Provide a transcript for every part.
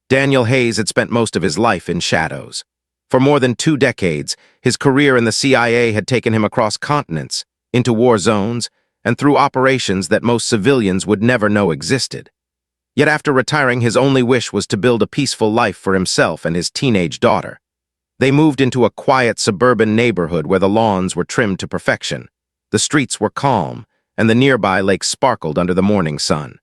Daniel Hayes had spent most of his life in shadows. For more than 2 decades, his career in the CIA had taken him across continents, into war zones, and through operations that most civilians would never know existed. Yet after retiring, his only wish was to build a peaceful life for himself and his teenage daughter. They moved into a quiet suburban neighborhood where the lawns were trimmed to perfection. The streets were calm, and the nearby lake sparkled under the morning sun.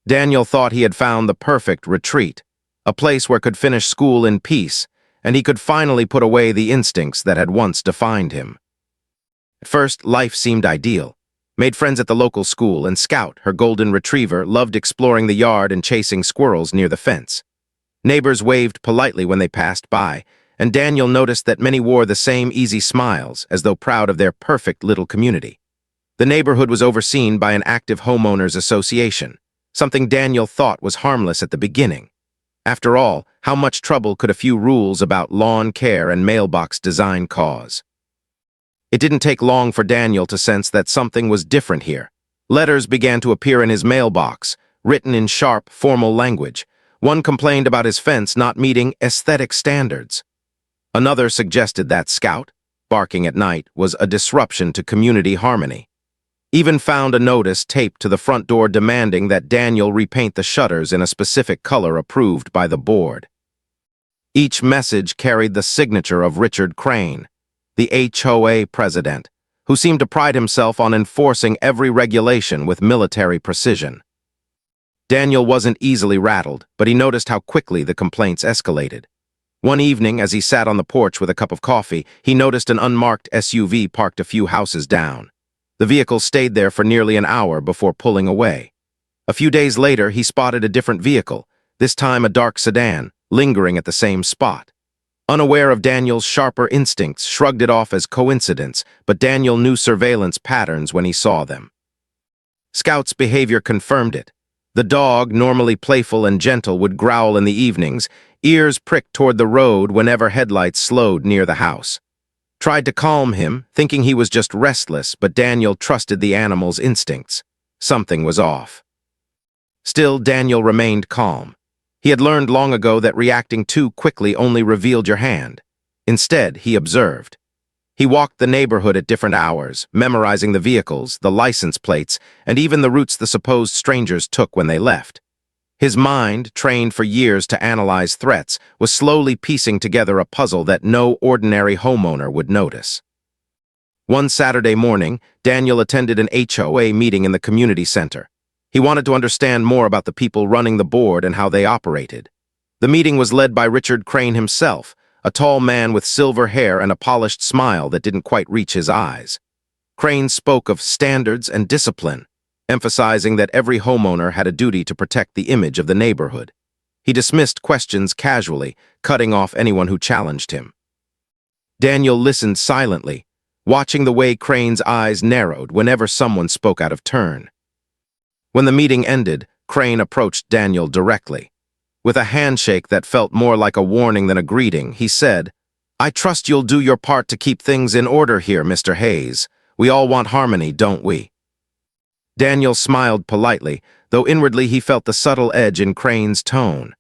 Daniel thought he had found the perfect retreat, a place where could finish school in peace, and he could finally put away the instincts that had once defined him. At first, life seemed ideal. Made friends at the local school, and Scout, her golden retriever, loved exploring the yard and chasing squirrels near the fence. Neighbors waved politely when they passed by, and Daniel noticed that many wore the same easy smiles, as though proud of their perfect little community. The neighborhood was overseen by an active homeowners association, something Daniel thought was harmless at the beginning. After all, how much trouble could a few rules about lawn care and mailbox design cause? It didn't take long for Daniel to sense that something was different here. Letters began to appear in his mailbox, written in sharp, formal language. One complained about his fence not meeting aesthetic standards. Another suggested that Scout, barking at night, was a disruption to community harmony. Even found a notice taped to the front door demanding that Daniel repaint the shutters in a specific color approved by the board. Each message carried the signature of Richard Crane, the HOA president, who seemed to pride himself on enforcing every regulation with military precision. Daniel wasn't easily rattled, but he noticed how quickly the complaints escalated. One evening, as he sat on the porch with a cup of coffee, he noticed an unmarked SUV parked a few houses down. The vehicle stayed there for nearly an hour before pulling away. A few days later, he spotted a different vehicle, this time a dark sedan, lingering at the same spot. Unaware of Daniel's sharper instincts, shrugged it off as coincidence, but Daniel knew surveillance patterns when he saw them. Scout's behavior confirmed it. The dog, normally playful and gentle, would growl in the evenings, ears pricked toward the road whenever headlights slowed near the house. Tried to calm him, thinking he was just restless, but Daniel trusted the animal's instincts. Something was off. Still, Daniel remained calm. He had learned long ago that reacting too quickly only revealed your hand. Instead, he observed. He walked the neighborhood at different hours, memorizing the vehicles, the license plates, and even the routes the supposed strangers took when they left. His mind, trained for years to analyze threats, was slowly piecing together a puzzle that no ordinary homeowner would notice. One Saturday morning, Daniel attended an HOA meeting in the community center. He wanted to understand more about the people running the board and how they operated. The meeting was led by Richard Crane himself, a tall man with silver hair and a polished smile that didn't quite reach his eyes. Crane spoke of standards and discipline, emphasizing that every homeowner had a duty to protect the image of the neighborhood. He dismissed questions casually, cutting off anyone who challenged him. Daniel listened silently, watching the way Crane's eyes narrowed whenever someone spoke out of turn. When the meeting ended, Crane approached Daniel directly. With a handshake that felt more like a warning than a greeting, he said, "I trust you'll do your part to keep things in order here, Mr. Hayes. We all want harmony, don't we?" Daniel smiled politely, though inwardly he felt the subtle edge in Crane's tone.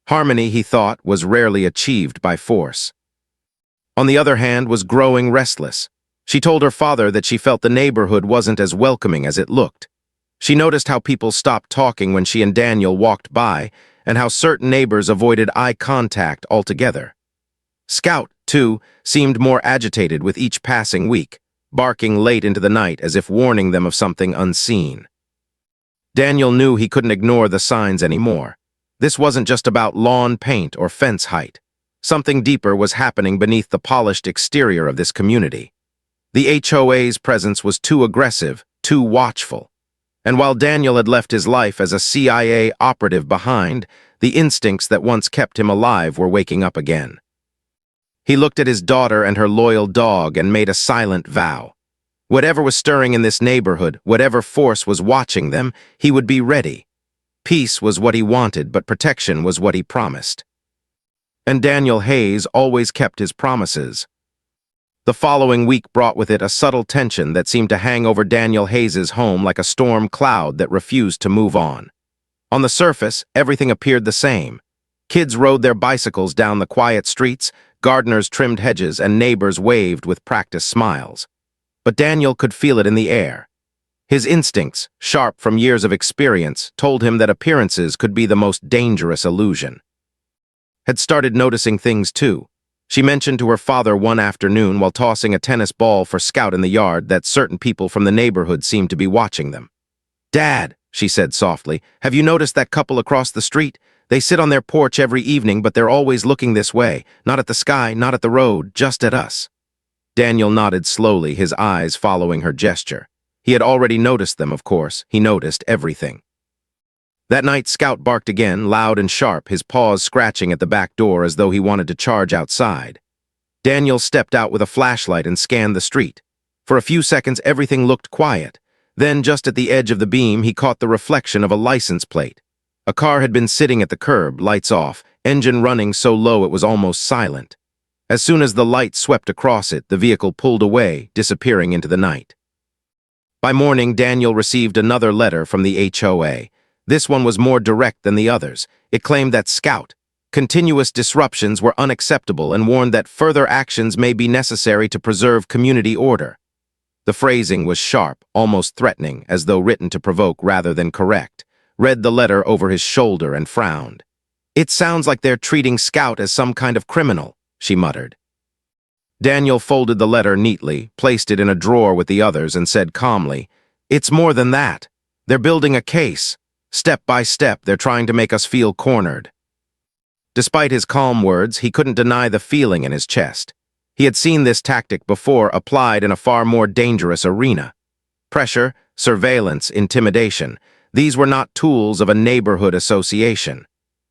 Harmony, he thought, was rarely achieved by force. On the other hand, was growing restless. She told her father that she felt the neighborhood wasn't as welcoming as it looked. She noticed how people stopped talking when she and Daniel walked by, and how certain neighbors avoided eye contact altogether. Scout, too, seemed more agitated with each passing week, barking late into the night as if warning them of something unseen. Daniel knew he couldn't ignore the signs anymore. This wasn't just about lawn paint or fence height. Something deeper was happening beneath the polished exterior of this community. The HOA's presence was too aggressive, too watchful. And while Daniel had left his life as a CIA operative behind, the instincts that once kept him alive were waking up again. He looked at his daughter and her loyal dog and made a silent vow. Whatever was stirring in this neighborhood, whatever force was watching them, he would be ready. Peace was what he wanted, but protection was what he promised. And Daniel Hayes always kept his promises. The following week brought with it a subtle tension that seemed to hang over Daniel Hayes's home like a storm cloud that refused to move on. On the surface, everything appeared the same. Kids rode their bicycles down the quiet streets, gardeners trimmed hedges, and neighbors waved with practiced smiles. But Daniel could feel it in the air. His instincts, sharp from years of experience, told him that appearances could be the most dangerous illusion. Had started noticing things too. She mentioned to her father one afternoon while tossing a tennis ball for Scout in the yard that certain people from the neighborhood seemed to be watching them. "Dad," she said softly, "have you noticed that couple across the street? They sit on their porch every evening, but they're always looking this way, not at the sky, not at the road, just at us." Daniel nodded slowly, his eyes following her gesture. He had already noticed them, of course. He noticed everything. That night, Scout barked again, loud and sharp, his paws scratching at the back door as though he wanted to charge outside. Daniel stepped out with a flashlight and scanned the street. For a few seconds, everything looked quiet. Then, just at the edge of the beam, he caught the reflection of a license plate. A car had been sitting at the curb, lights off, engine running so low it was almost silent. As soon as the light swept across it, the vehicle pulled away, disappearing into the night. By morning, Daniel received another letter from the HOA. This one was more direct than the others. It claimed that Scout, continuous disruptions were unacceptable and warned that further actions may be necessary to preserve community order. The phrasing was sharp, almost threatening, as though written to provoke rather than correct. Read the letter over his shoulder and frowned. "It sounds like they're treating Scout as some kind of criminal," she muttered. Daniel folded the letter neatly, placed it in a drawer with the others, and said calmly, "It's more than that. They're building a case. Step by step, they're trying to make us feel cornered." Despite his calm words, he couldn't deny the feeling in his chest. He had seen this tactic before applied in a far more dangerous arena. Pressure, surveillance, intimidation. These were not tools of a neighborhood association.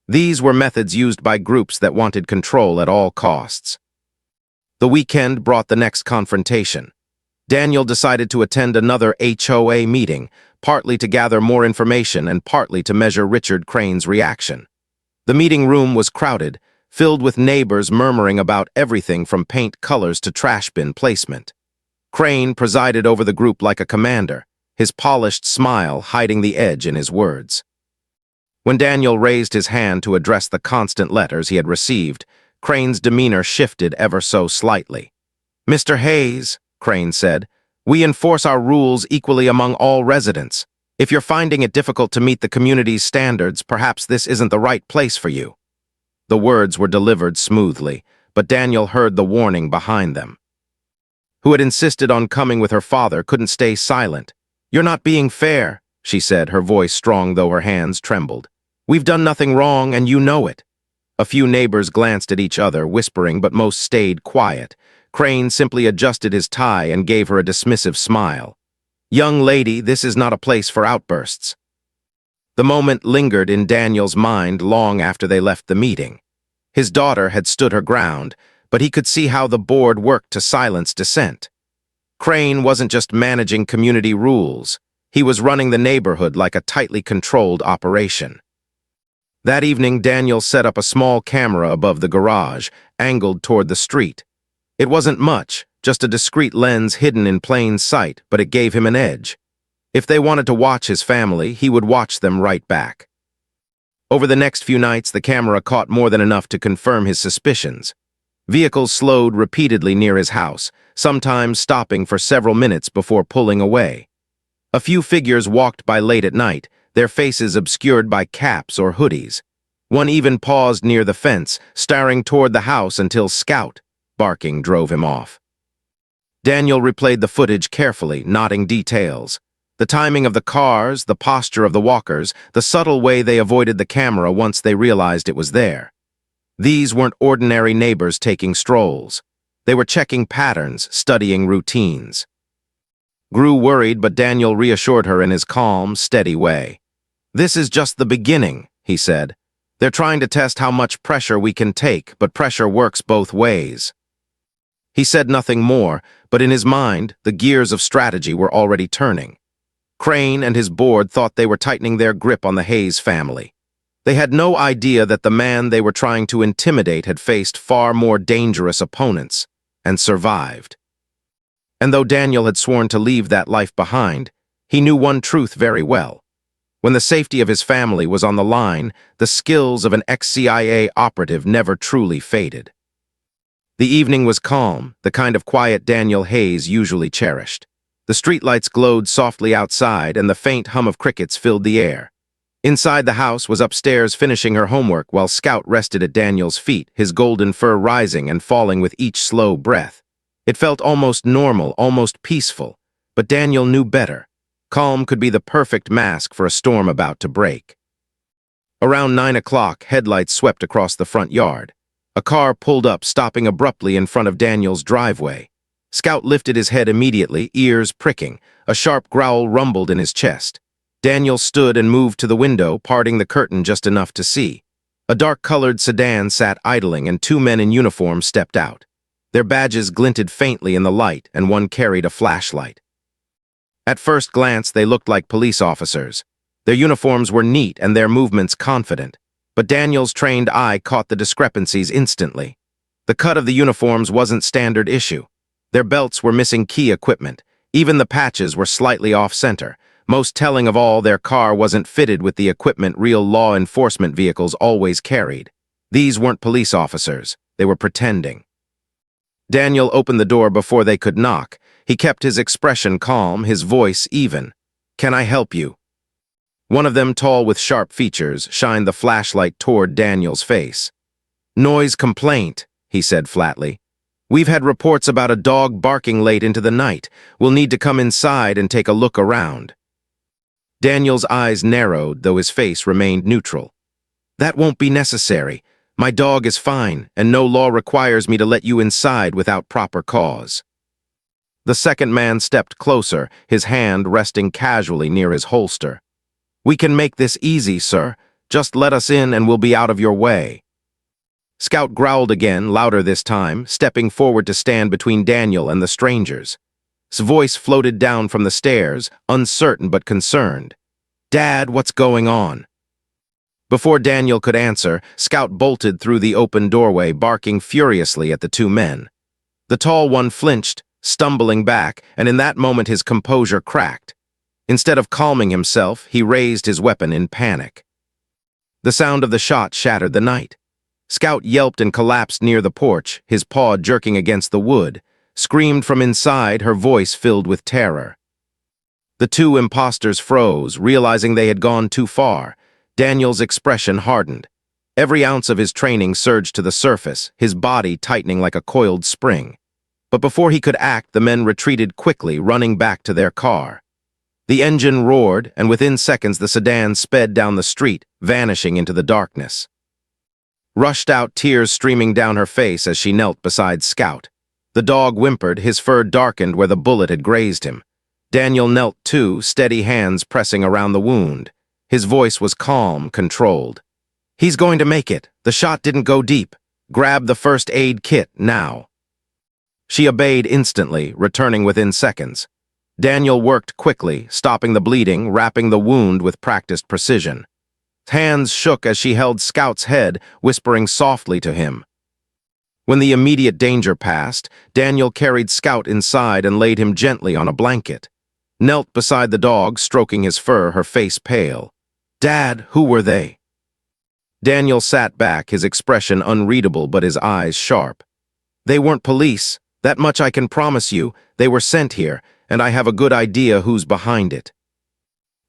These were methods used by groups that wanted control at all costs. The weekend brought the next confrontation. Daniel decided to attend another HOA meeting, partly to gather more information and partly to measure Richard Crane's reaction. The meeting room was crowded, filled with neighbors murmuring about everything from paint colors to trash bin placement. Crane presided over the group like a commander, his polished smile hiding the edge in his words. When Daniel raised his hand to address the constant letters he had received, Crane's demeanor shifted ever so slightly. "Mr. Hayes," Crane said, "we enforce our rules equally among all residents. If you're finding it difficult to meet the community's standards, perhaps this isn't the right place for you." The words were delivered smoothly, but Daniel heard the warning behind them. Who had insisted on coming with her father couldn't stay silent. "You're not being fair," she said, her voice strong though her hands trembled. "We've done nothing wrong, and you know it." A few neighbors glanced at each other, whispering, but most stayed quiet. Crane simply adjusted his tie and gave her a dismissive smile. "Young lady, this is not a place for outbursts." The moment lingered in Daniel's mind long after they left the meeting. His daughter had stood her ground, but he could see how the board worked to silence dissent. Crane wasn't just managing community rules. He was running the neighborhood like a tightly controlled operation. That evening, Daniel set up a small camera above the garage, angled toward the street. It wasn't much, just a discreet lens hidden in plain sight, but it gave him an edge. If they wanted to watch his family, he would watch them right back. Over the next few nights, the camera caught more than enough to confirm his suspicions. Vehicles slowed repeatedly near his house, sometimes stopping for several minutes before pulling away. A few figures walked by late at night, their faces obscured by caps or hoodies. One even paused near the fence, staring toward the house until Scout, barking, drove him off. Daniel replayed the footage carefully, noting details. The timing of the cars, the posture of the walkers, the subtle way they avoided the camera once they realized it was there. These weren't ordinary neighbors taking strolls. They were checking patterns, studying routines. Grew worried, but Daniel reassured her in his calm, steady way. "This is just the beginning," he said. "They're trying to test how much pressure we can take, but pressure works both ways." He said nothing more, but in his mind, the gears of strategy were already turning. Crane and his board thought they were tightening their grip on the Hayes family. They had no idea that the man they were trying to intimidate had faced far more dangerous opponents, and survived. And though Daniel had sworn to leave that life behind, he knew one truth very well. When the safety of his family was on the line, the skills of an ex-CIA operative never truly faded. The evening was calm, the kind of quiet Daniel Hayes usually cherished. The streetlights glowed softly outside, and the faint hum of crickets filled the air. Inside the house was upstairs finishing her homework while Scout rested at Daniel's feet, his golden fur rising and falling with each slow breath. It felt almost normal, almost peaceful, but Daniel knew better. Calm could be the perfect mask for a storm about to break. Around 9 o'clock, headlights swept across the front yard. A car pulled up, stopping abruptly in front of Daniel's driveway. Scout lifted his head immediately, ears pricking. A sharp growl rumbled in his chest. Daniel stood and moved to the window, parting the curtain just enough to see. A dark-colored sedan sat idling, and 2 men in uniform stepped out. Their badges glinted faintly in the light, and one carried a flashlight. At first glance, they looked like police officers. Their uniforms were neat and their movements confident, but Daniel's trained eye caught the discrepancies instantly. The cut of the uniforms wasn't standard issue. Their belts were missing key equipment. Even the patches were slightly off-center. Most telling of all, their car wasn't fitted with the equipment real law enforcement vehicles always carried. These weren't police officers. They were pretending. Daniel opened the door before they could knock. He kept his expression calm, his voice even. "Can I help you?" One of them, tall with sharp features, shined the flashlight toward Daniel's face. "Noise complaint," he said flatly. "We've had reports about a dog barking late into the night. We'll need to come inside and take a look around." Daniel's eyes narrowed, though his face remained neutral. "That won't be necessary. My dog is fine, and no law requires me to let you inside without proper cause." The second man stepped closer, his hand resting casually near his holster. "We can make this easy, sir. Just let us in and we'll be out of your way." Scout growled again, louder this time, stepping forward to stand between Daniel and the strangers. His voice floated down from the stairs, uncertain but concerned. "Dad, what's going on?" Before Daniel could answer, Scout bolted through the open doorway, barking furiously at the 2 men. The tall one flinched, stumbling back, and in that moment his composure cracked. Instead of calming himself, he raised his weapon in panic. The sound of the shot shattered the night. Scout yelped and collapsed near the porch, his paw jerking against the wood, screamed from inside, her voice filled with terror. The 2 imposters froze, realizing they had gone too far. Daniel's expression hardened. Every ounce of his training surged to the surface, his body tightening like a coiled spring. But before he could act, the men retreated quickly, running back to their car. The engine roared, and within seconds the sedan sped down the street, vanishing into the darkness. Rushed out, tears streaming down her face as she knelt beside Scout. The dog whimpered, his fur darkened where the bullet had grazed him. Daniel knelt too, steady hands pressing around the wound. His voice was calm, controlled. "He's going to make it. The shot didn't go deep. Grab the first aid kit, now." She obeyed instantly, returning within seconds. Daniel worked quickly, stopping the bleeding, wrapping the wound with practiced precision. Hands shook as she held Scout's head, whispering softly to him. When the immediate danger passed, Daniel carried Scout inside and laid him gently on a blanket. Knelt beside the dog, stroking his fur, her face pale. "Dad, who were they?" Daniel sat back, his expression unreadable but his eyes sharp. "They weren't police. That much I can promise you. They were sent here, and I have a good idea who's behind it."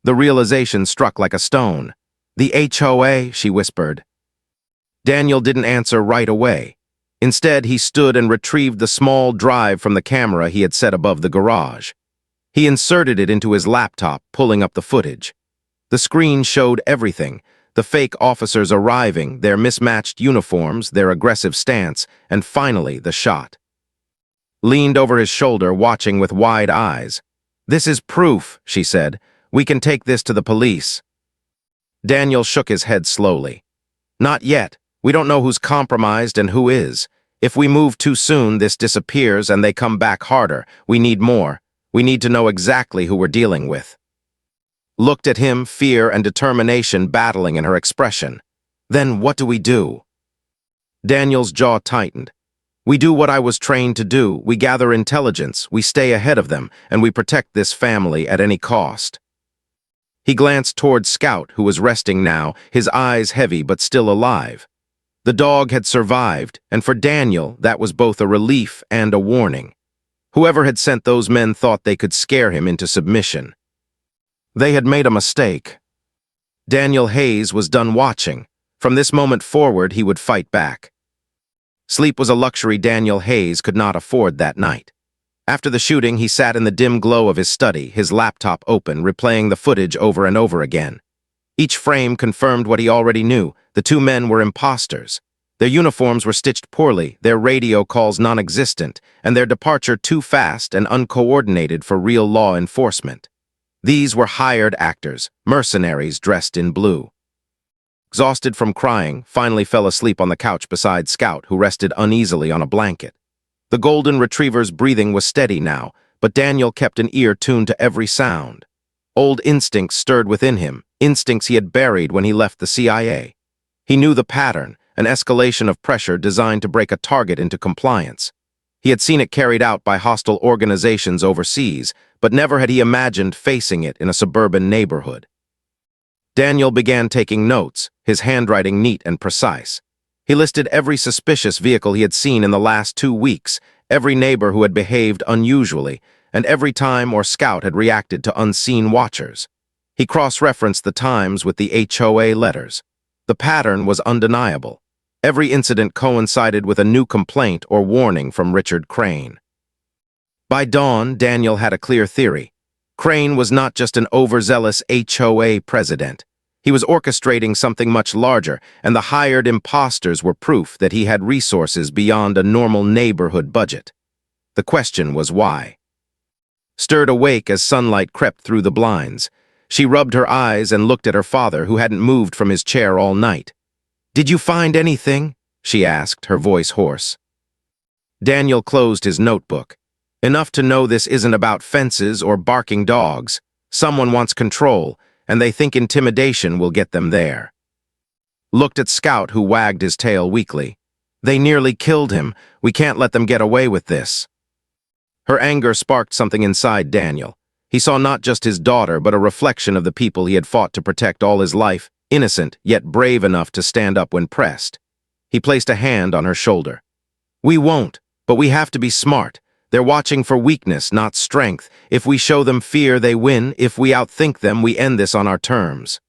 The realization struck like a stone. "The HOA," she whispered. Daniel didn't answer right away. Instead, he stood and retrieved the small drive from the camera he had set above the garage. He inserted it into his laptop, pulling up the footage. The screen showed everything: the fake officers arriving, their mismatched uniforms, their aggressive stance, and finally the shot. Leaned over his shoulder, watching with wide eyes. "This is proof," she said. "We can take this to the police." Daniel shook his head slowly. "Not yet. We don't know who's compromised and who is. If we move too soon, this disappears and they come back harder. We need more. We need to know exactly who we're dealing with." Looked at him, fear and determination battling in her expression. "Then what do we do?" Daniel's jaw tightened. "We do what I was trained to do. We gather intelligence, we stay ahead of them, and we protect this family at any cost." He glanced toward Scout, who was resting now, his eyes heavy but still alive. The dog had survived, and for Daniel, that was both a relief and a warning. Whoever had sent those men thought they could scare him into submission. They had made a mistake. Daniel Hayes was done watching. From this moment forward, he would fight back. Sleep was a luxury Daniel Hayes could not afford that night. After the shooting, he sat in the dim glow of his study, his laptop open, replaying the footage over and over again. Each frame confirmed what he already knew. The two men were imposters. Their uniforms were stitched poorly, their radio calls non-existent, and their departure too fast and uncoordinated for real law enforcement. These were hired actors, mercenaries dressed in blue. Exhausted from crying, finally fell asleep on the couch beside Scout, who rested uneasily on a blanket. The golden retriever's breathing was steady now, but Daniel kept an ear tuned to every sound. Old instincts stirred within him, instincts he had buried when he left the CIA. He knew the pattern, an escalation of pressure designed to break a target into compliance. He had seen it carried out by hostile organizations overseas, but never had he imagined facing it in a suburban neighborhood. Daniel began taking notes, his handwriting neat and precise. He listed every suspicious vehicle he had seen in the last 2 weeks, every neighbor who had behaved unusually, and every time or Scout had reacted to unseen watchers. He cross-referenced the times with the HOA letters. The pattern was undeniable. Every incident coincided with a new complaint or warning from Richard Crane. By dawn, Daniel had a clear theory. Crane was not just an overzealous HOA president. He was orchestrating something much larger, and the hired imposters were proof that he had resources beyond a normal neighborhood budget. The question was why. Stirred awake as sunlight crept through the blinds, she rubbed her eyes and looked at her father, who hadn't moved from his chair all night. "Did you find anything?" she asked, her voice hoarse. Daniel closed his notebook. "Enough to know this isn't about fences or barking dogs. Someone wants control, and they think intimidation will get them there." Looked at Scout, who wagged his tail weakly. "They nearly killed him. We can't let them get away with this." Her anger sparked something inside Daniel. He saw not just his daughter, but a reflection of the people he had fought to protect all his life, innocent, yet brave enough to stand up when pressed. He placed a hand on her shoulder. "We won't, but we have to be smart. They're watching for weakness, not strength. If we show them fear, they win. If we outthink them, we end this on our terms."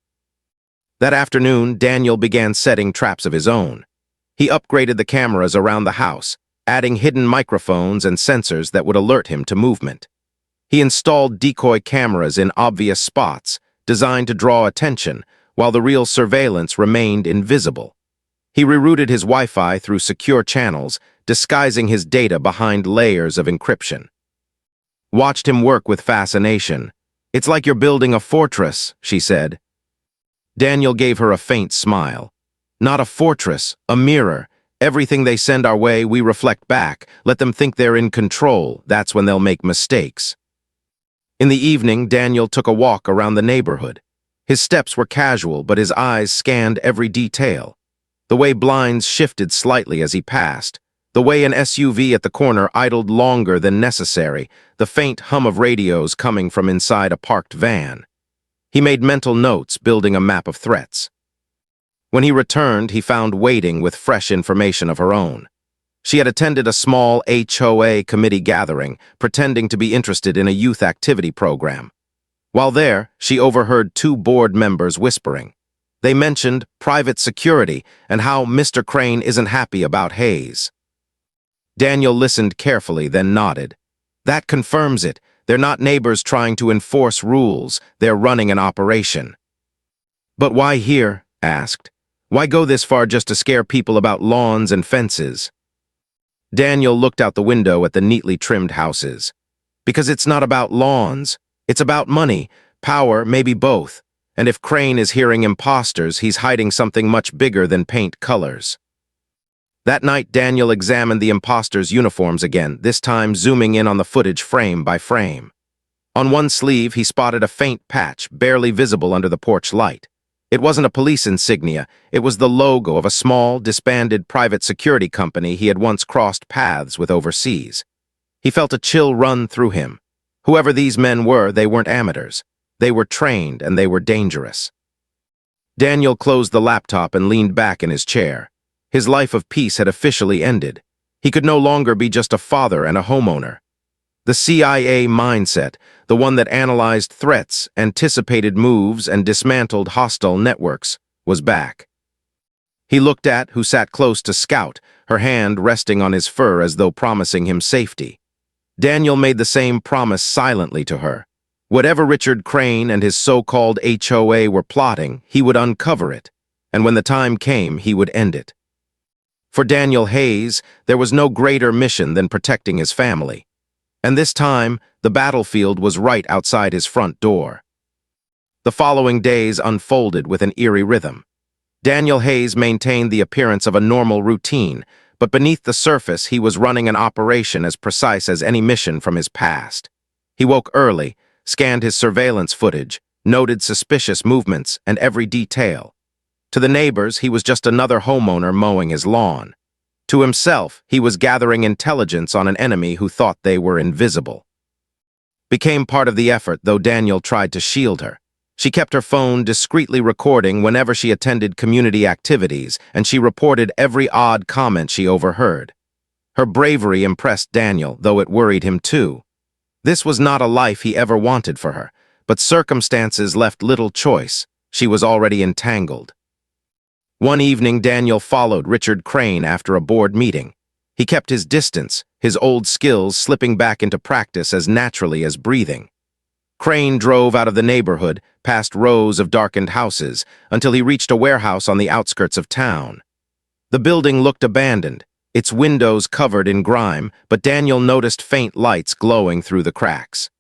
That afternoon, Daniel began setting traps of his own. He upgraded the cameras around the house, adding hidden microphones and sensors that would alert him to movement. He installed decoy cameras in obvious spots, designed to draw attention, while the real surveillance remained invisible. He rerouted his Wi-Fi through secure channels, disguising his data behind layers of encryption. Watched him work with fascination. "It's like you're building a fortress," she said. Daniel gave her a faint smile. "Not a fortress, a mirror. Everything they send our way, we reflect back. Let them think they're in control. That's when they'll make mistakes." In the evening, Daniel took a walk around the neighborhood. His steps were casual, but his eyes scanned every detail. The way blinds shifted slightly as he passed, the way an SUV at the corner idled longer than necessary, the faint hum of radios coming from inside a parked van. He made mental notes, building a map of threats. When he returned, he found waiting with fresh information of her own. She had attended a small HOA committee gathering, pretending to be interested in a youth activity program. While there, she overheard 2 board members whispering. They mentioned private security and how Mr. Crane isn't happy about Hayes. Daniel listened carefully, then nodded. "That confirms it. They're not neighbors trying to enforce rules. They're running an operation." "But why here?" asked. "Why go this far just to scare people about lawns and fences?" Daniel looked out the window at the neatly trimmed houses. "Because it's not about lawns. It's about money, power, maybe both. And if Crane is hearing imposters, he's hiding something much bigger than paint colors." That night, Daniel examined the imposters' uniforms again, this time zooming in on the footage frame by frame. On one sleeve, he spotted a faint patch, barely visible under the porch light. It wasn't a police insignia, it was the logo of a small, disbanded private security company he had once crossed paths with overseas. He felt a chill run through him. Whoever these men were, they weren't amateurs. They were trained and they were dangerous. Daniel closed the laptop and leaned back in his chair. His life of peace had officially ended. He could no longer be just a father and a homeowner. The CIA mindset, the one that analyzed threats, anticipated moves, and dismantled hostile networks, was back. He looked at who sat close to Scout, her hand resting on his fur as though promising him safety. Daniel made the same promise silently to her. Whatever Richard Crane and his so-called HOA were plotting, he would uncover it, and when the time came, he would end it. For Daniel Hayes, there was no greater mission than protecting his family. And this time, the battlefield was right outside his front door. The following days unfolded with an eerie rhythm. Daniel Hayes maintained the appearance of a normal routine, but beneath the surface he was running an operation as precise as any mission from his past. He woke early, scanned his surveillance footage, noted suspicious movements and every detail. To the neighbors, he was just another homeowner mowing his lawn. To himself, he was gathering intelligence on an enemy who thought they were invisible. Became part of the effort, though Daniel tried to shield her. She kept her phone discreetly recording whenever she attended community activities, and she reported every odd comment she overheard. Her bravery impressed Daniel, though it worried him too. This was not a life he ever wanted for her, but circumstances left little choice. She was already entangled. One evening, Daniel followed Richard Crane after a board meeting. He kept his distance, his old skills slipping back into practice as naturally as breathing. Crane drove out of the neighborhood, past rows of darkened houses, until he reached a warehouse on the outskirts of town. The building looked abandoned, its windows covered in grime, but Daniel noticed faint lights glowing through the cracks.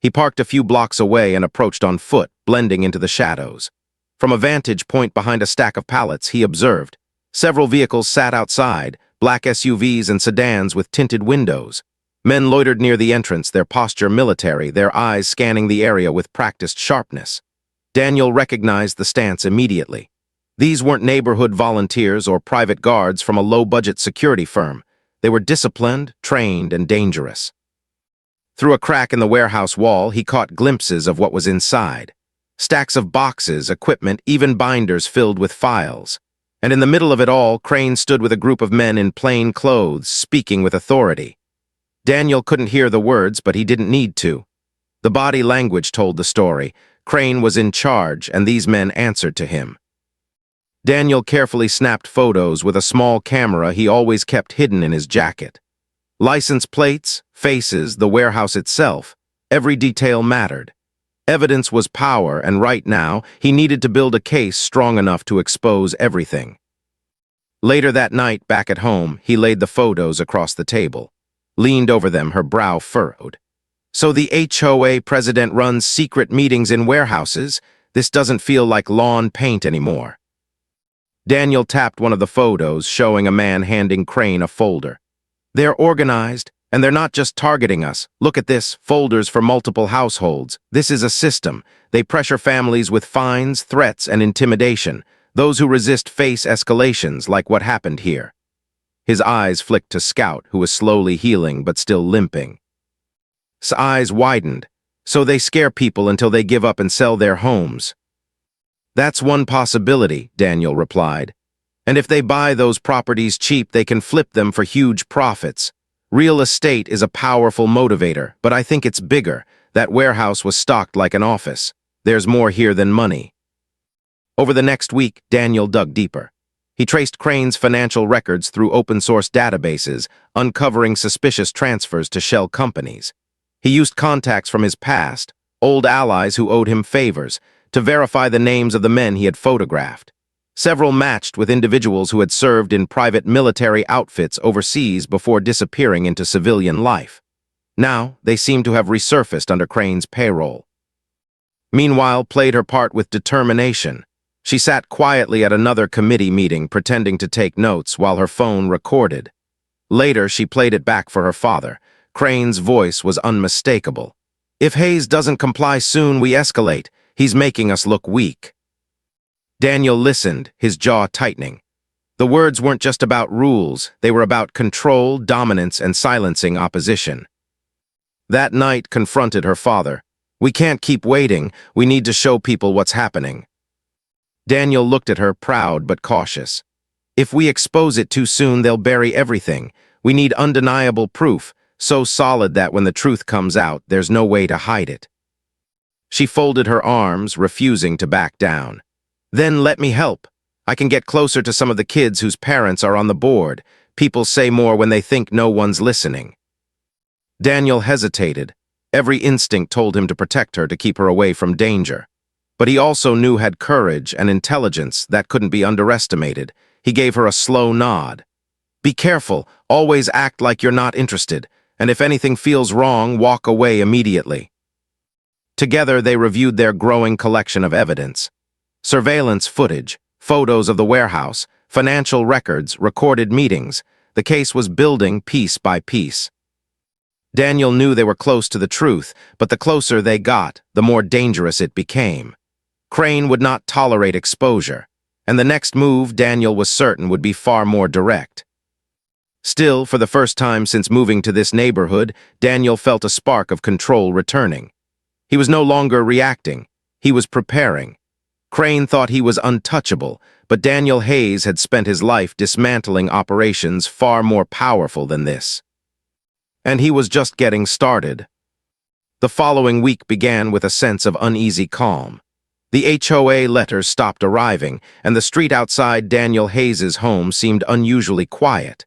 He parked a few blocks away and approached on foot, blending into the shadows. From a vantage point behind a stack of pallets, he observed. Several vehicles sat outside, black SUVs and sedans with tinted windows. Men loitered near the entrance, their posture military, their eyes scanning the area with practiced sharpness. Daniel recognized the stance immediately. These weren't neighborhood volunteers or private guards from a low-budget security firm. They were disciplined, trained, and dangerous. Through a crack in the warehouse wall, he caught glimpses of what was inside. Stacks of boxes, equipment, even binders filled with files. And in the middle of it all, Crane stood with a group of men in plain clothes, speaking with authority. Daniel couldn't hear the words, but he didn't need to. The body language told the story. Crane was in charge, and these men answered to him. Daniel carefully snapped photos with a small camera he always kept hidden in his jacket. License plates, faces, the warehouse itself, every detail mattered. Evidence was power, and right now, he needed to build a case strong enough to expose everything. Later that night, back at home, he laid the photos across the table. Leaned over them, her brow furrowed. So the HOA president runs secret meetings in warehouses? This doesn't feel like lawn paint anymore. Daniel tapped one of the photos, showing a man handing Crane a folder. They're organized, and they're not just targeting us. Look at this, folders for multiple households. This is a system. They pressure families with fines, threats, and intimidation. Those who resist face escalations, like what happened here. His eyes flicked to Scout, who was slowly healing but still limping. His eyes widened. So they scare people until they give up and sell their homes. That's one possibility, Daniel replied. And if they buy those properties cheap, they can flip them for huge profits. Real estate is a powerful motivator, but I think it's bigger. That warehouse was stocked like an office. There's more here than money. Over the next week, Daniel dug deeper. He traced Crane's financial records through open-source databases, uncovering suspicious transfers to shell companies. He used contacts from his past, old allies who owed him favors, to verify the names of the men he had photographed. Several matched with individuals who had served in private military outfits overseas before disappearing into civilian life. Now, they seemed to have resurfaced under Crane's payroll. Meanwhile, played her part with determination. She sat quietly at another committee meeting, pretending to take notes while her phone recorded. Later, she played it back for her father. Crane's voice was unmistakable. If Hayes doesn't comply soon, we escalate. He's making us look weak. Daniel listened, his jaw tightening. The words weren't just about rules, they were about control, dominance, and silencing opposition. That night confronted her father. We can't keep waiting. We need to show people what's happening. Daniel looked at her, proud but cautious. If we expose it too soon, they'll bury everything. We need undeniable proof, so solid that when the truth comes out, there's no way to hide it. She folded her arms, refusing to back down. Then let me help. I can get closer to some of the kids whose parents are on the board. People say more when they think no one's listening. Daniel hesitated. Every instinct told him to protect her, to keep her away from danger. But he also knew had courage and intelligence that couldn't be underestimated. He gave her a slow nod. Be careful, always act like you're not interested, and if anything feels wrong, walk away immediately. Together they reviewed their growing collection of evidence. Surveillance footage, photos of the warehouse, financial records, recorded meetings. The case was building piece by piece. Daniel knew they were close to the truth, but the closer they got, the more dangerous it became. Crane would not tolerate exposure, and the next move, Daniel was certain, would be far more direct. Still, for the first time since moving to this neighborhood, Daniel felt a spark of control returning. He was no longer reacting. He was preparing. Crane thought he was untouchable, but Daniel Hayes had spent his life dismantling operations far more powerful than this. And he was just getting started. The following week began with a sense of uneasy calm. The HOA letters stopped arriving, and the street outside Daniel Hayes's home seemed unusually quiet.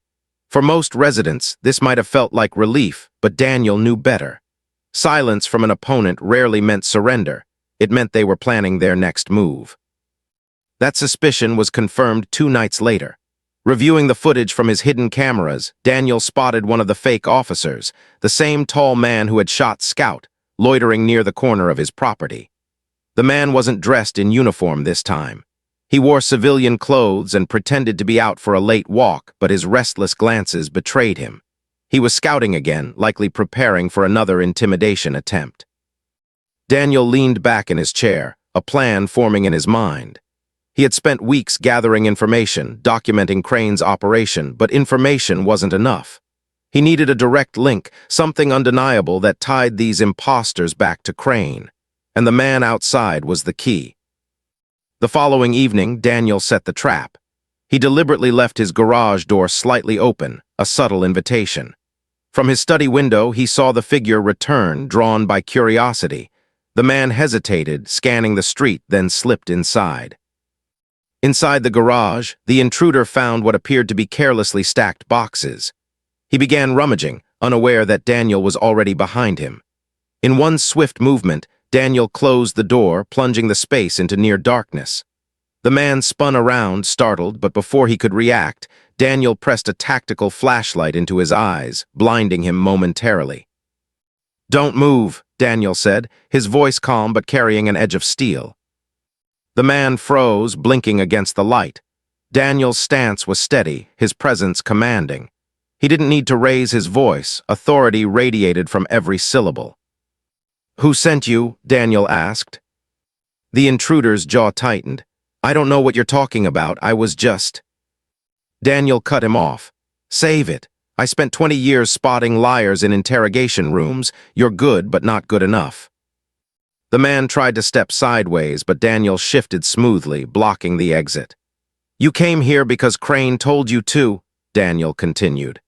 For most residents, this might have felt like relief, but Daniel knew better. Silence from an opponent rarely meant surrender. It meant they were planning their next move. That suspicion was confirmed 2 nights later. Reviewing the footage from his hidden cameras, Daniel spotted one of the fake officers, the same tall man who had shot Scout, loitering near the corner of his property. The man wasn't dressed in uniform this time. He wore civilian clothes and pretended to be out for a late walk, but his restless glances betrayed him. He was scouting again, likely preparing for another intimidation attempt. Daniel leaned back in his chair, a plan forming in his mind. He had spent weeks gathering information, documenting Crane's operation, but information wasn't enough. He needed a direct link, something undeniable that tied these imposters back to Crane. And the man outside was the key. The following evening, Daniel set the trap. He deliberately left his garage door slightly open, a subtle invitation. From his study window, he saw the figure return, drawn by curiosity. The man hesitated, scanning the street, then slipped inside. Inside the garage, the intruder found what appeared to be carelessly stacked boxes. He began rummaging, unaware that Daniel was already behind him. In one swift movement, Daniel closed the door, plunging the space into near darkness. The man spun around, startled, but before he could react, Daniel pressed a tactical flashlight into his eyes, blinding him momentarily. "Don't move," Daniel said, his voice calm but carrying an edge of steel. The man froze, blinking against the light. Daniel's stance was steady, his presence commanding. He didn't need to raise his voice, authority radiated from every syllable. "Who sent you?" Daniel asked. The intruder's jaw tightened. "I don't know what you're talking about, I was just—" Daniel cut him off. "Save it. I spent 20 years spotting liars in interrogation rooms. You're good, but not good enough." The man tried to step sideways, but Daniel shifted smoothly, blocking the exit. "You came here because Crane told you to," Daniel continued.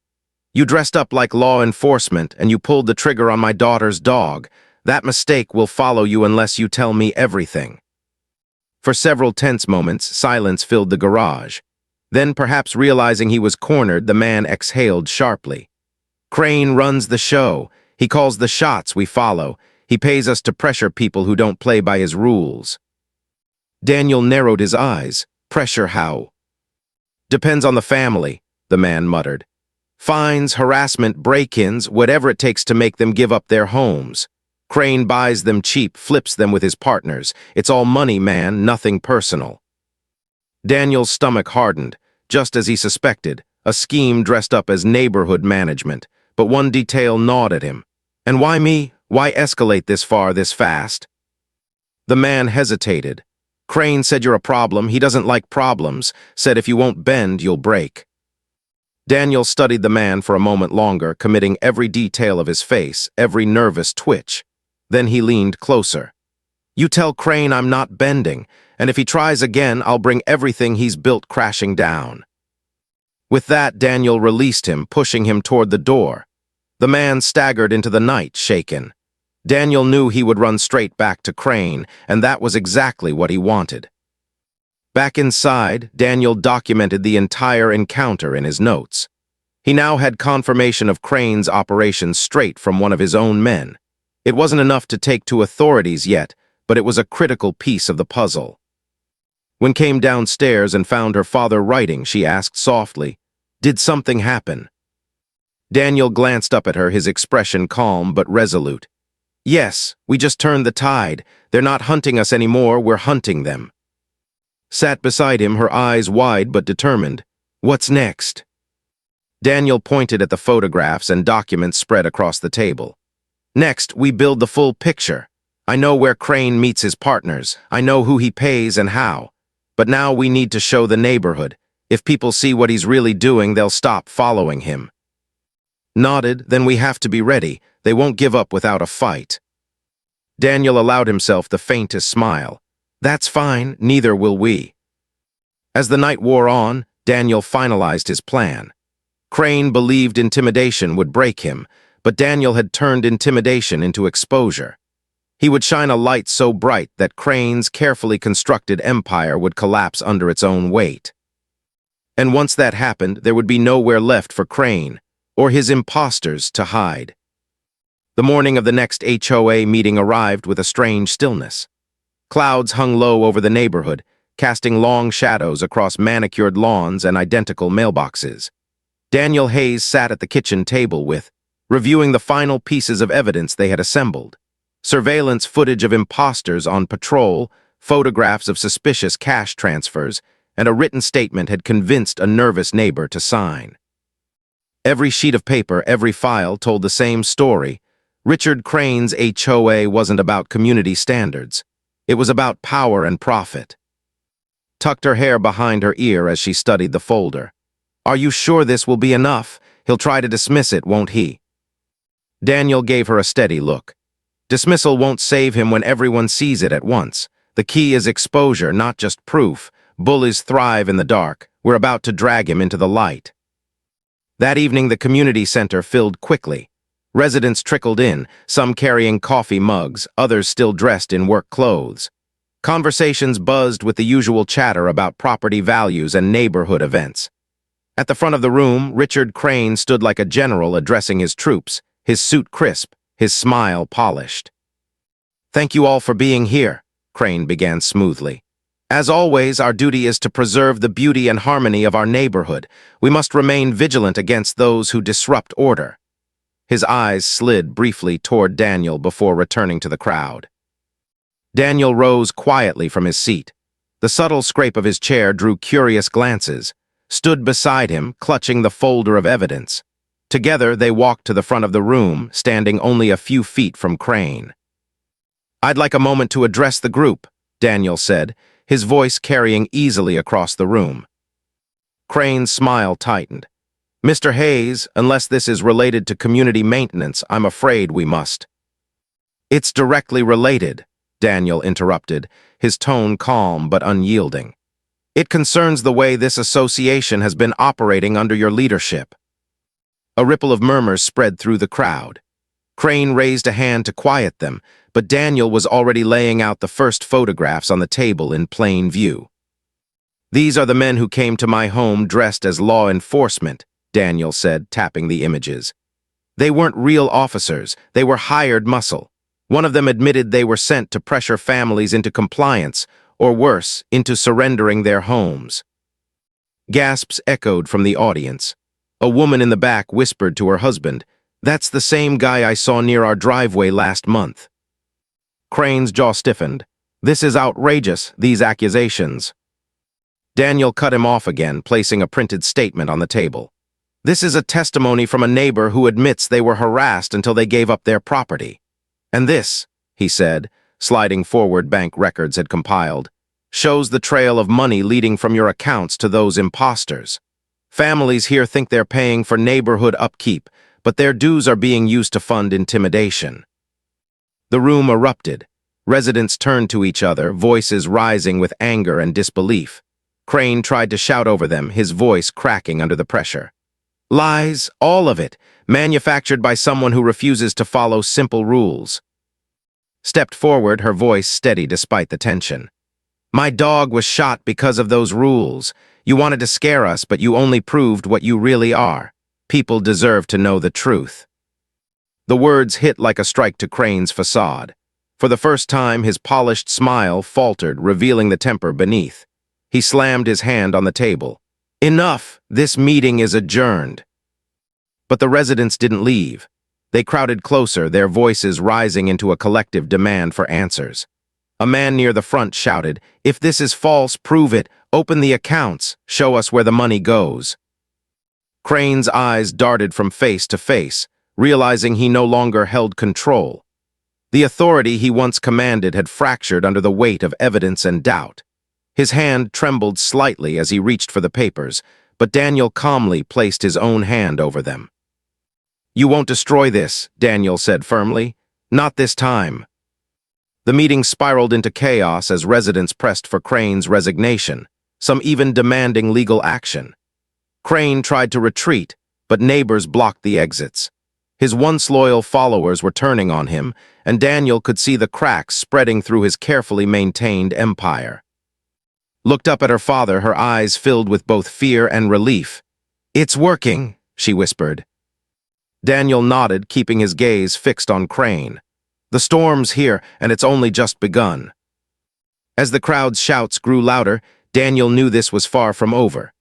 "You dressed up like law enforcement, and you pulled the trigger on my daughter's dog. That mistake will follow you unless you tell me everything." For several tense moments, silence filled the garage. Then, perhaps realizing he was cornered, the man exhaled sharply. "Crane runs the show. He calls the shots we follow. He pays us to pressure people who don't play by his rules." Daniel narrowed his eyes. "Pressure how?" "Depends on the family," the man muttered. "Fines, harassment, break-ins, whatever it takes to make them give up their homes. Crane buys them cheap, flips them with his partners. It's all money, man, nothing personal." Daniel's stomach hardened, just as he suspected, a scheme dressed up as neighborhood management, but one detail gnawed at him. "And why me? Why escalate this far, this fast?" The man hesitated. "Crane said you're a problem. He doesn't like problems. Said if you won't bend, you'll break." Daniel studied the man for a moment longer, committing every detail of his face, every nervous twitch. Then he leaned closer. "You tell Crane I'm not bending, and if he tries again, I'll bring everything he's built crashing down." With that, Daniel released him, pushing him toward the door. The man staggered into the night, shaken. Daniel knew he would run straight back to Crane, and that was exactly what he wanted. Back inside, Daniel documented the entire encounter in his notes. He now had confirmation of Crane's operation straight from one of his own men. It wasn't enough to take to authorities yet, but it was a critical piece of the puzzle. When came downstairs and found her father writing, she asked softly, "Did something happen?" Daniel glanced up at her, his expression calm but resolute. "Yes, we just turned the tide. They're not hunting us anymore, we're hunting them." Sat beside him, her eyes wide but determined. "What's next?" Daniel pointed at the photographs and documents spread across the table. "Next, we build the full picture. I know where Crane meets his partners. I know who he pays and how. But now we need to show the neighborhood. If people see what he's really doing, they'll stop following him." Nodded. "Then we have to be ready. They won't give up without a fight." Daniel allowed himself the faintest smile. "That's fine, neither will we." As the night wore on, Daniel finalized his plan. Crane believed intimidation would break him, but Daniel had turned intimidation into exposure. He would shine a light so bright that Crane's carefully constructed empire would collapse under its own weight. And once that happened, there would be nowhere left for Crane, or his imposters, to hide. The morning of the next HOA meeting arrived with a strange stillness. Clouds hung low over the neighborhood, casting long shadows across manicured lawns and identical mailboxes. Daniel Hayes sat at the kitchen table reviewing the final pieces of evidence they had assembled. Surveillance footage of imposters on patrol, photographs of suspicious cash transfers, and a written statement had convinced a nervous neighbor to sign. Every sheet of paper, every file told the same story. Richard Crane's HOA wasn't about community standards. It was about power and profit. Tucked her hair behind her ear as she studied the folder. "Are you sure this will be enough? He'll try to dismiss it, won't he?" Daniel gave her a steady look. "Dismissal won't save him when everyone sees it at once. The key is exposure, not just proof. Bullies thrive in the dark. We're about to drag him into the light." That evening, the community center filled quickly. Residents trickled in, some carrying coffee mugs, others still dressed in work clothes. Conversations buzzed with the usual chatter about property values and neighborhood events. At the front of the room, Richard Crane stood like a general addressing his troops, his suit crisp, his smile polished. "Thank you all for being here," Crane began smoothly. "As always, our duty is to preserve the beauty and harmony of our neighborhood. We must remain vigilant against those who disrupt order." His eyes slid briefly toward Daniel before returning to the crowd. Daniel rose quietly from his seat. The subtle scrape of his chair drew curious glances, stood beside him, clutching the folder of evidence. Together, they walked to the front of the room, standing only a few feet from Crane. "I'd like a moment to address the group," Daniel said, his voice carrying easily across the room. Crane's smile tightened. "Mr. Hayes, unless this is related to community maintenance, I'm afraid we must." "It's directly related," Daniel interrupted, his tone calm but unyielding. "It concerns the way this association has been operating under your leadership." A ripple of murmurs spread through the crowd. Crane raised a hand to quiet them, but Daniel was already laying out the first photographs on the table in plain view. "These are the men who came to my home dressed as law enforcement," Daniel said, tapping the images. "They weren't real officers, they were hired muscle. One of them admitted they were sent to pressure families into compliance, or worse, into surrendering their homes." Gasps echoed from the audience. A woman in the back whispered to her husband, "That's the same guy I saw near our driveway last month." Crane's jaw stiffened. "This is outrageous, these accusations." Daniel cut him off again, placing a printed statement on the table. "This is a testimony from a neighbor who admits they were harassed until they gave up their property. And this," he said, sliding forward bank records had compiled, "shows the trail of money leading from your accounts to those imposters. Families here think they're paying for neighborhood upkeep, but their dues are being used to fund intimidation." The room erupted. Residents turned to each other, voices rising with anger and disbelief. Crane tried to shout over them, his voice cracking under the pressure. Lies, all of it, manufactured by someone who refuses to follow simple rules. Stepped forward, her voice steady despite the tension. My dog was shot because of those rules. You wanted to scare us, but you only proved what you really are. People deserve to know the truth. The words hit like a strike to Crane's facade. For the first time, his polished smile faltered, revealing the temper beneath. He slammed his hand on the table. Enough! This meeting is adjourned. But the residents didn't leave. They crowded closer, their voices rising into a collective demand for answers. A man near the front shouted, "If this is false, prove it. Open the accounts. Show us where the money goes." Crane's eyes darted from face to face, realizing he no longer held control. The authority he once commanded had fractured under the weight of evidence and doubt. His hand trembled slightly as he reached for the papers, but Daniel calmly placed his own hand over them. "You won't destroy this," Daniel said firmly. "Not this time." The meeting spiraled into chaos as residents pressed for Crane's resignation, some even demanding legal action. Crane tried to retreat, but neighbors blocked the exits. His once loyal followers were turning on him, and Daniel could see the cracks spreading through his carefully maintained empire. Looked up at her father, her eyes filled with both fear and relief. "It's working," she whispered. Daniel nodded, keeping his gaze fixed on Crane. "The storm's here, and it's only just begun." As the crowd's shouts grew louder, Daniel knew this was far from over.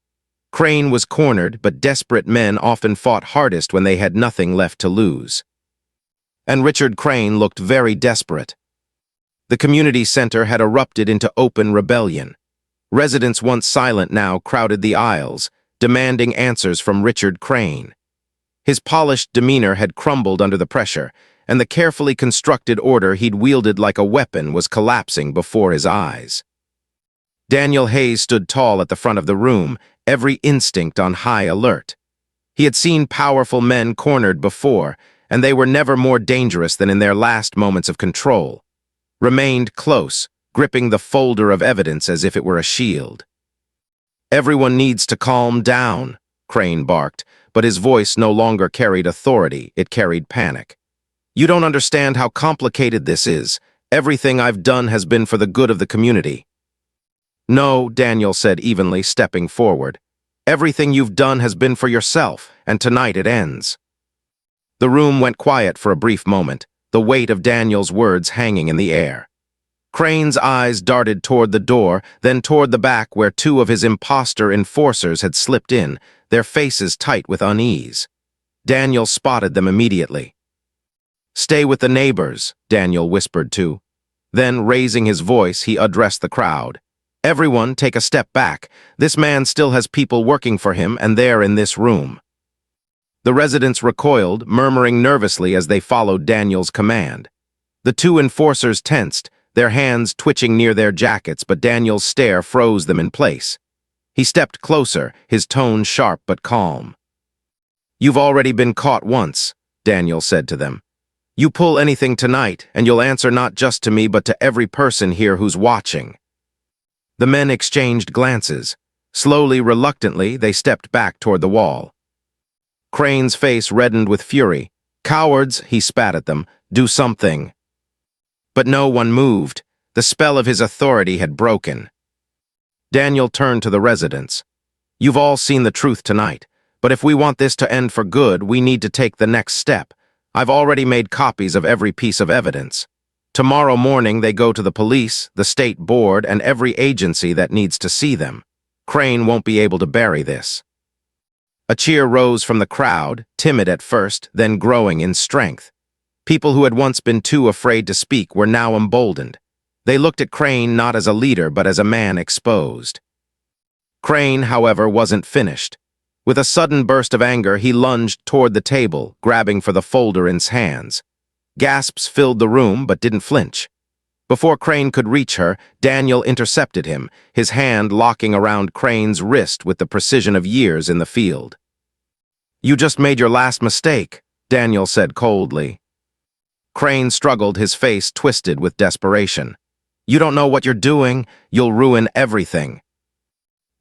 Crane was cornered, but desperate men often fought hardest when they had nothing left to lose. And Richard Crane looked very desperate. The community center had erupted into open rebellion. Residents once silent now crowded the aisles, demanding answers from Richard Crane. His polished demeanor had crumbled under the pressure, and the carefully constructed order he'd wielded like a weapon was collapsing before his eyes. Daniel Hayes stood tall at the front of the room, every instinct on high alert. He had seen powerful men cornered before, and they were never more dangerous than in their last moments of control. Remained close, gripping the folder of evidence as if it were a shield. "Everyone needs to calm down," Crane barked, but his voice no longer carried authority, it carried panic. "You don't understand how complicated this is. Everything I've done has been for the good of the community." "No," Daniel said evenly, stepping forward. "Everything you've done has been for yourself, and tonight it ends." The room went quiet for a brief moment, the weight of Daniel's words hanging in the air. Crane's eyes darted toward the door, then toward the back where two of his imposter enforcers had slipped in, their faces tight with unease. Daniel spotted them immediately. "Stay with the neighbors," Daniel whispered too. Then, raising his voice, he addressed the crowd. "Everyone, take a step back. This man still has people working for him, and they're in this room." The residents recoiled, murmuring nervously as they followed Daniel's command. The two enforcers tensed, their hands twitching near their jackets, but Daniel's stare froze them in place. He stepped closer, his tone sharp but calm. "You've already been caught once," Daniel said to them. "You pull anything tonight, and you'll answer not just to me but to every person here who's watching." The men exchanged glances. Slowly, reluctantly, they stepped back toward the wall. Crane's face reddened with fury. "Cowards," he spat at them, "do something." But no one moved. The spell of his authority had broken. Daniel turned to the residents. "You've all seen the truth tonight, but if we want this to end for good, we need to take the next step. I've already made copies of every piece of evidence. Tomorrow morning they go to the police, the state board, and every agency that needs to see them. Crane won't be able to bury this." A cheer rose from the crowd, timid at first, then growing in strength. People who had once been too afraid to speak were now emboldened. They looked at Crane not as a leader but as a man exposed. Crane, however, wasn't finished. With a sudden burst of anger, he lunged toward the table, grabbing for the folder in his hands. Gasps filled the room but didn't flinch. Before Crane could reach her, Daniel intercepted him, his hand locking around Crane's wrist with the precision of years in the field. "You just made your last mistake," Daniel said coldly. Crane struggled, his face twisted with desperation. "You don't know what you're doing. You'll ruin everything."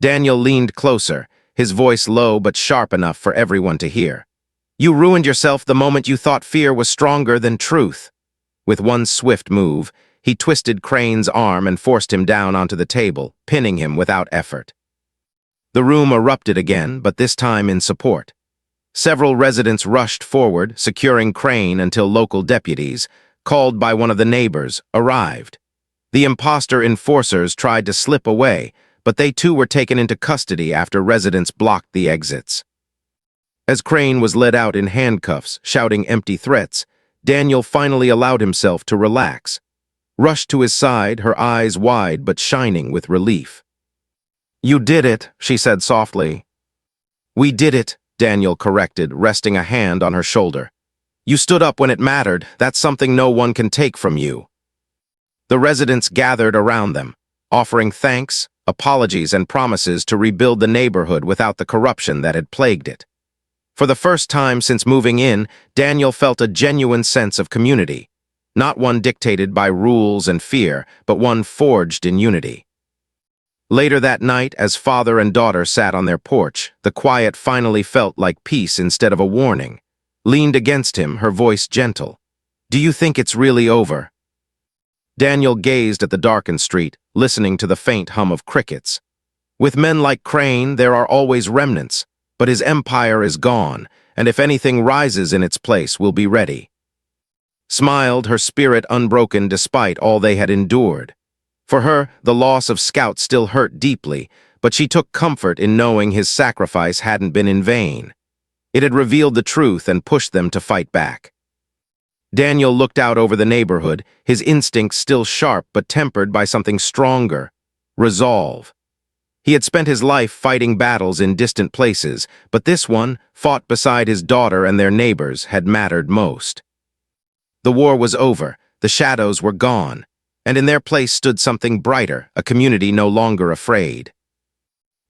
Daniel leaned closer, his voice low but sharp enough for everyone to hear. "You ruined yourself the moment you thought fear was stronger than truth." With one swift move, he twisted Crane's arm and forced him down onto the table, pinning him without effort. The room erupted again, but this time in support. Several residents rushed forward, securing Crane until local deputies, called by one of the neighbors, arrived. The imposter enforcers tried to slip away, but they too were taken into custody after residents blocked the exits. As Crane was led out in handcuffs, shouting empty threats, Daniel finally allowed himself to relax. Rushed to his side, her eyes wide but shining with relief. "You did it," she said softly. "We did it," Daniel corrected, resting a hand on her shoulder. "You stood up when it mattered. That's something no one can take from you." The residents gathered around them, offering thanks, apologies, and promises to rebuild the neighborhood without the corruption that had plagued it. For the first time since moving in, Daniel felt a genuine sense of community, not one dictated by rules and fear, but one forged in unity. Later that night, as father and daughter sat on their porch, the quiet finally felt like peace instead of a warning. Leaned against him, her voice gentle. "Do you think it's really over?" Daniel gazed at the darkened street, listening to the faint hum of crickets. With men like Crane, there are always remnants, but his empire is gone, and if anything rises in its place, we'll be ready. Smiled, her spirit unbroken despite all they had endured. For her, the loss of Scout still hurt deeply, but she took comfort in knowing his sacrifice hadn't been in vain. It had revealed the truth and pushed them to fight back. Daniel looked out over the neighborhood, his instincts still sharp but tempered by something stronger: resolve. He had spent his life fighting battles in distant places, but this one, fought beside his daughter and their neighbors, had mattered most. The war was over, the shadows were gone, and in their place stood something brighter, a community no longer afraid.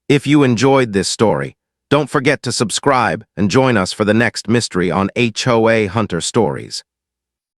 If you enjoyed this story, don't forget to subscribe and join us for the next mystery on HOA Hunter Stories.